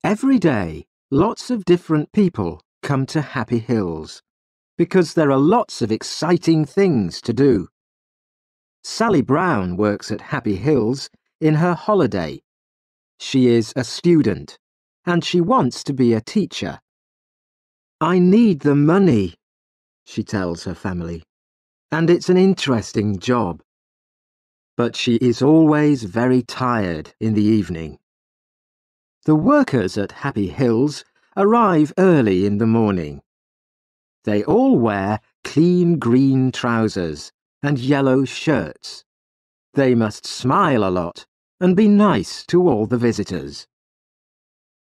Every day, lots of different people come to Happy Hills because there are lots of exciting things to do. Sally Brown works at Happy Hills in her holiday. She is a student and she wants to be a teacher. "I need the money," she tells her family, "and it's an interesting job." But she is always very tired in the evening. The workers at Happy Hills arrive early in the morning. They all wear clean green trousers and yellow shirts. They must smile a lot and be nice to all the visitors.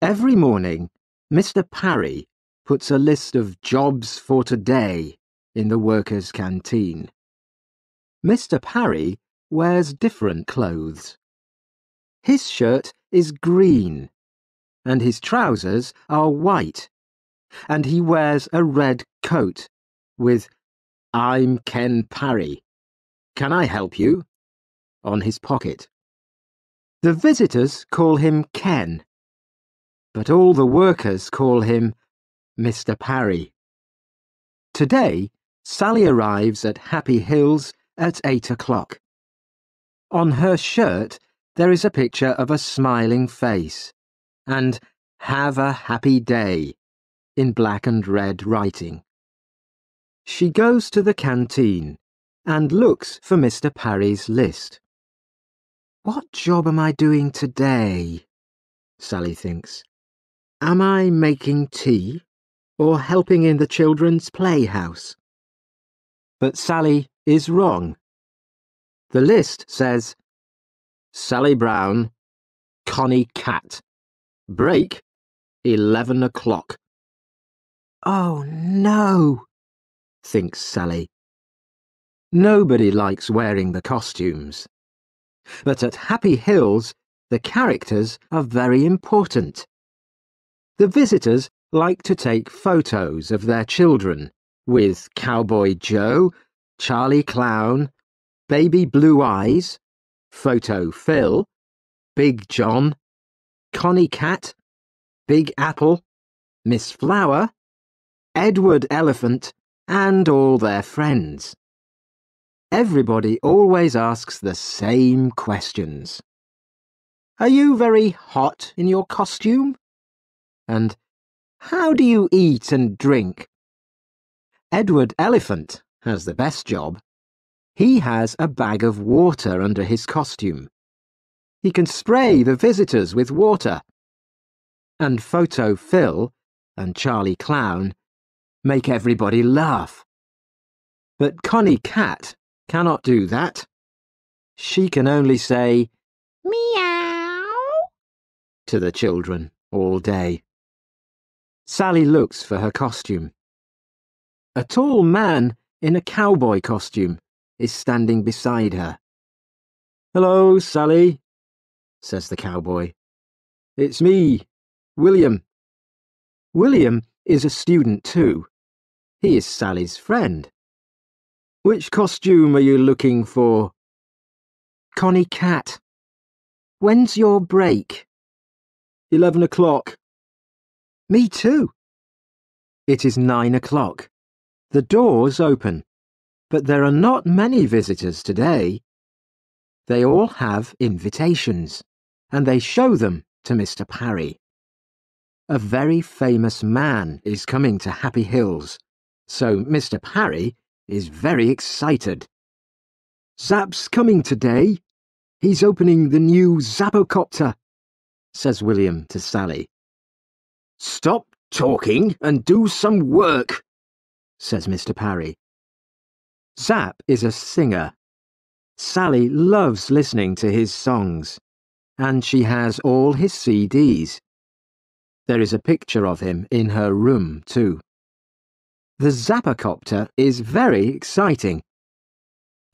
Every morning, Mr. Parry puts a list of jobs for today in the workers' canteen. Mr. Parry wears different clothes. His shirt is green, and his trousers are white, and he wears a red coat with "I'm Ken Parry. Can I help you?" on his pocket. The visitors call him Ken, but all the workers call him Mr. Parry. Today, Sally arrives at Happy Hills at 8 o'clock. On her shirt, there is a picture of a smiling face and "Have a happy day" in black and red writing. She goes to the canteen and looks for Mr. Parry's list. "What job am I doing today?" Sally thinks. "Am I making tea or helping in the children's playhouse?" But Sally is wrong. The list says, "Sally Brown, Connie Cat. Break, 11 o'clock. "Oh no," thinks Sally. Nobody likes wearing the costumes. But at Happy Hills, the characters are very important. The visitors like to take photos of their children with Cowboy Joe, Charlie Clown, Baby Blue Eyes, Photo Phil, Big John, Connie Cat, Big Apple, Miss Flower, Edward Elephant, and all their friends. Everybody always asks the same questions. "Are you very hot in your costume?" And "How do you eat and drink?" Edward Elephant has the best job. He has a bag of water under his costume. He can spray the visitors with water. And Photo Phil and Charlie Clown make everybody laugh. But Connie Cat cannot do that. She can only say "meow" to the children all day. Sally looks for her costume. A tall man in a cowboy costume is standing beside her. "Hello, Sally," says the cowboy. "It's me, William." William is a student too. He is Sally's friend. "Which costume are you looking for?" "Connie Cat. When's your break?" 11 o'clock. "Me too." It is 9 o'clock. The doors open, but there are not many visitors today. They all have invitations, and they show them to Mr. Parry. A very famous man is coming to Happy Hills, so Mr. Parry is very excited. "Zap's coming today. He's opening the new Zappocopter," says William to Sally. "Stop talking and do some work," says Mr. Parry. Zap is a singer. Sally loves listening to his songs, and she has all his CDs. There is a picture of him in her room, too. The Zappocopter is very exciting.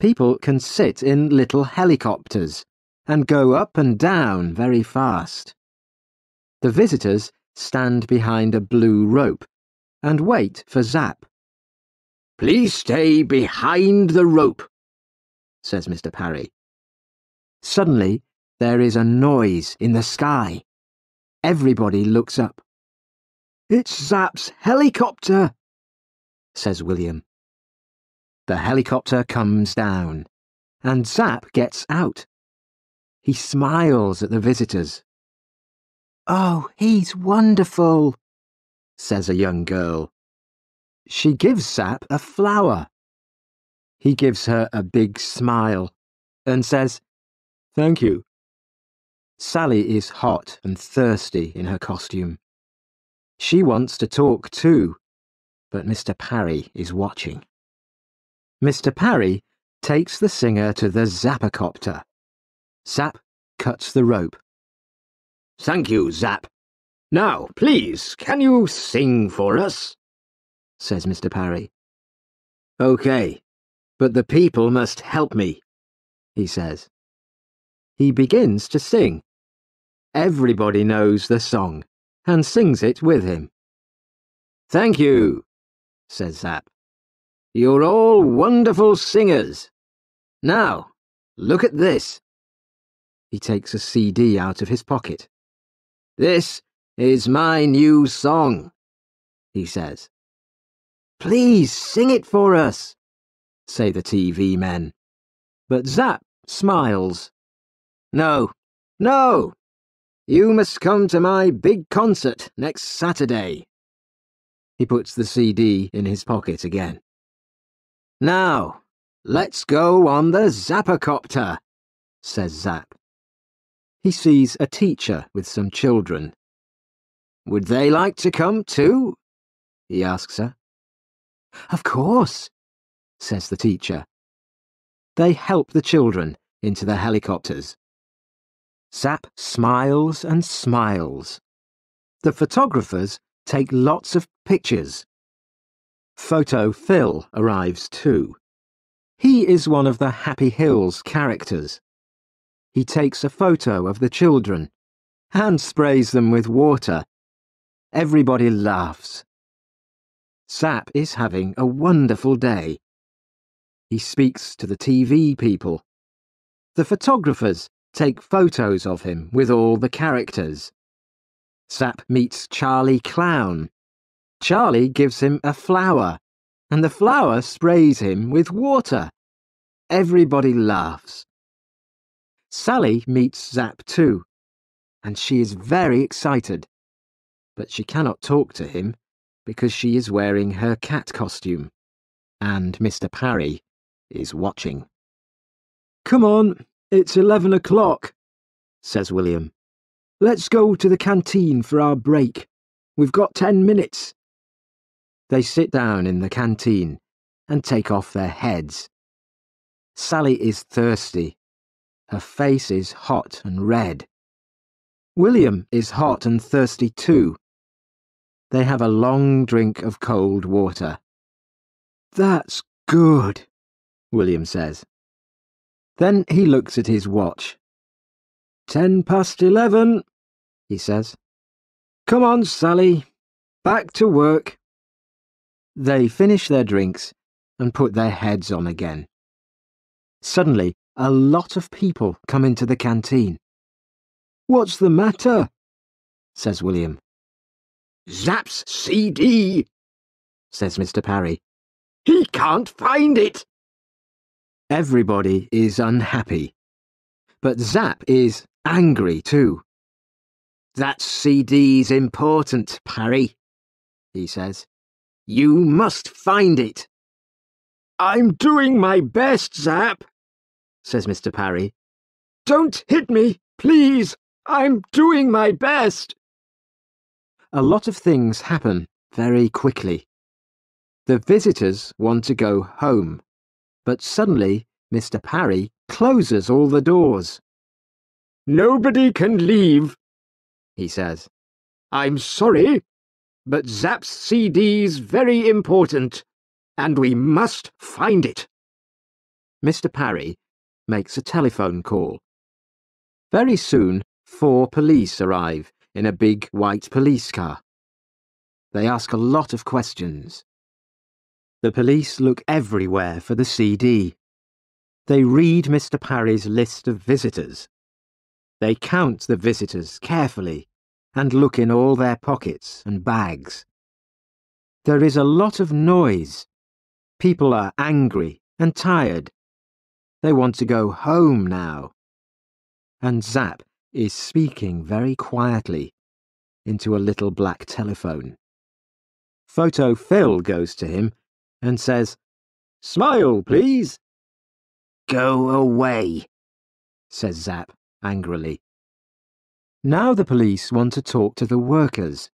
People can sit in little helicopters and go up and down very fast. The visitors stand behind a blue rope and wait for Zap. "Please stay behind the rope," says Mr. Parry. Suddenly, there is a noise in the sky. Everybody looks up. "It's Zap's helicopter," says William. The helicopter comes down, and Zap gets out. He smiles at the visitors. "Oh, he's wonderful," says a young girl. She gives Zap a flower. He gives her a big smile and says, "Thank you." Sally is hot and thirsty in her costume. She wants to talk too, but Mr. Parry is watching. Mr. Parry takes the singer to the Zappacopter. Zap cuts the rope. "Thank you, Zap. Now, please, can you sing for us?" says Mr. Parry. "OK, but the people must help me," he says. He begins to sing. Everybody knows the song and sings it with him. "Thank you," says Zap. "You're all wonderful singers. Now, look at this." He takes a CD out of his pocket. "This is my new song," he says. "Please sing it for us," say the TV men. But Zap smiles. "No, no. You must come to my big concert next Saturday." He puts the CD in his pocket again. "Now, let's go on the Zappacopter," says Zap. He sees a teacher with some children. "Would they like to come too?" he asks her. "Of course," says the teacher. They help the children into the helicopters. Zap smiles and smiles. The photographers take lots of pictures. Photo Phil arrives too. He is one of the Happy Hills characters. He takes a photo of the children and sprays them with water. Everybody laughs. Zap is having a wonderful day. He speaks to the TV people. The photographers take photos of him with all the characters. Zap meets Charlie Clown. Charlie gives him a flower, and the flower sprays him with water. Everybody laughs. Sally meets Zap too, and she is very excited, but she cannot talk to him because she is wearing her cat costume, and Mr. Parry is watching. "Come on, it's 11 o'clock, says William. "Let's go to the canteen for our break. We've got 10 minutes. They sit down in the canteen and take off their heads. Sally is thirsty. Her face is hot and red. William is hot and thirsty too. They have a long drink of cold water. "That's good," William says. Then he looks at his watch. 11:10, he says. "Come on, Sally. Back to work." They finish their drinks and put their heads on again. Suddenly, a lot of people come into the canteen. "What's the matter?" says William. "Zap's CD," says Mr. Parry. "He can't find it." Everybody is unhappy, but Zap is angry too. "That CD's important, Parry," he says. "You must find it." "I'm doing my best, Zap," says Mr. Parry. "Don't hit me, please. I'm doing my best." A lot of things happen very quickly. The visitors want to go home, but suddenly Mr. Parry closes all the doors. "Nobody can leave," he says. "I'm sorry, but Zap's CD's very important, and we must find it." Mr. Parry makes a telephone call. Very soon, 4 police arrive in a big white police car. They ask a lot of questions. The police look everywhere for the CD. They read Mr. Parry's list of visitors. They count the visitors carefully and look in all their pockets and bags. There is a lot of noise. People are angry and tired. They want to go home now. And Zap is speaking very quietly into a little black telephone. Photo Phil goes to him and says, "Smile, please." "Go away," says Zap angrily. Now the police want to talk to the workers.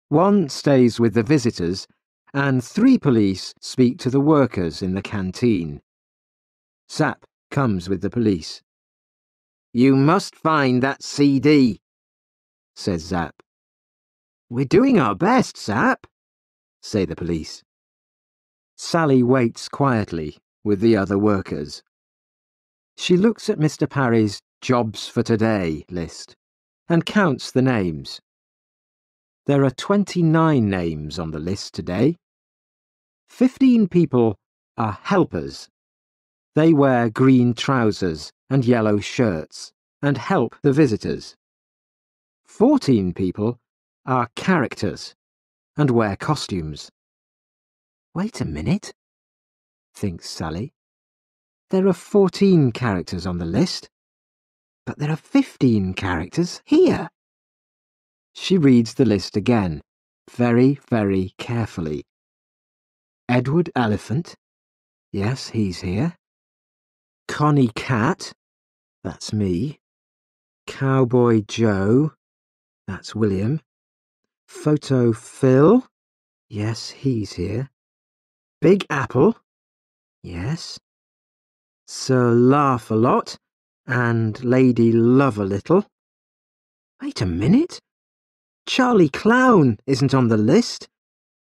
One stays with the visitors, and 3 police speak to the workers in the canteen. Zap comes with the police. "You must find that CD," says Zap. "We're doing our best, Zap," say the police. Sally waits quietly with the other workers. She looks at Mr. Parry's Jobs for Today list and counts the names. There are 29 names on the list today. 15 people are helpers. They wear green trousers and yellow shirts and help the visitors. 14 people are characters and wear costumes. Wait a minute, thinks Sally. There are 14 characters on the list, but there are 15 characters here. She reads the list again, very, very carefully. Edward Elephant, yes, he's here. Connie Cat, that's me. Cowboy Joe, that's William. Photo Phil, yes, he's here. Big Apple, yes. Sir Laugh-a-Lot and Lady Love-a-Little. Wait a minute. Charlie Clown isn't on the list,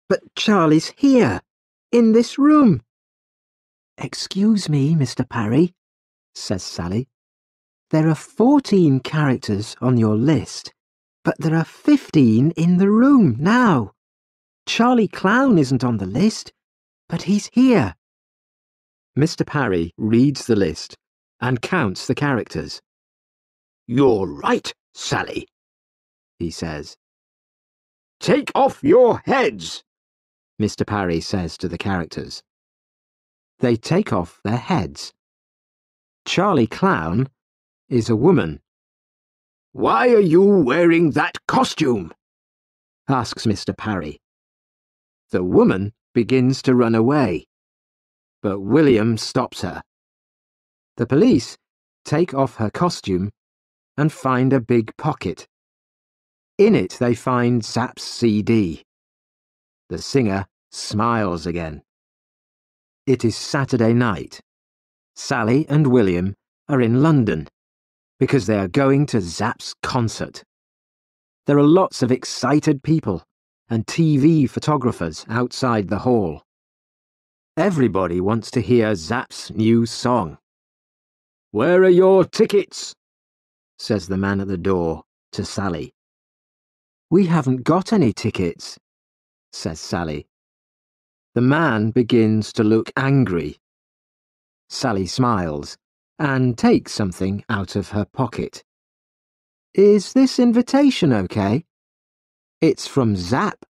but Charlie's here, in this room. "Excuse me, Mr. Parry," says Sally. "There are 14 characters on your list, but there are 15 in the room now. Charlie Clown isn't on the list, but he's here." Mr. Parry reads the list and counts the characters. "You're right, Sally," he says. "Take off your heads," Mr. Parry says to the characters. They take off their heads. Charlie Clown is a woman. "Why are you wearing that costume?" asks Mr. Parry. The woman begins to run away, but William stops her. The police take off her costume and find a big pocket. In it they find Zap's CD. The singer smiles again. It is Saturday night. Sally and William are in London because they are going to Zap's concert. There are lots of excited people and TV photographers outside the hall. Everybody wants to hear Zap's new song. "Where are your tickets?" says the man at the door to Sally. "We haven't got any tickets," says Sally. The man begins to look angry. Sally smiles and takes something out of her pocket. "Is this invitation okay? It's from Zap,"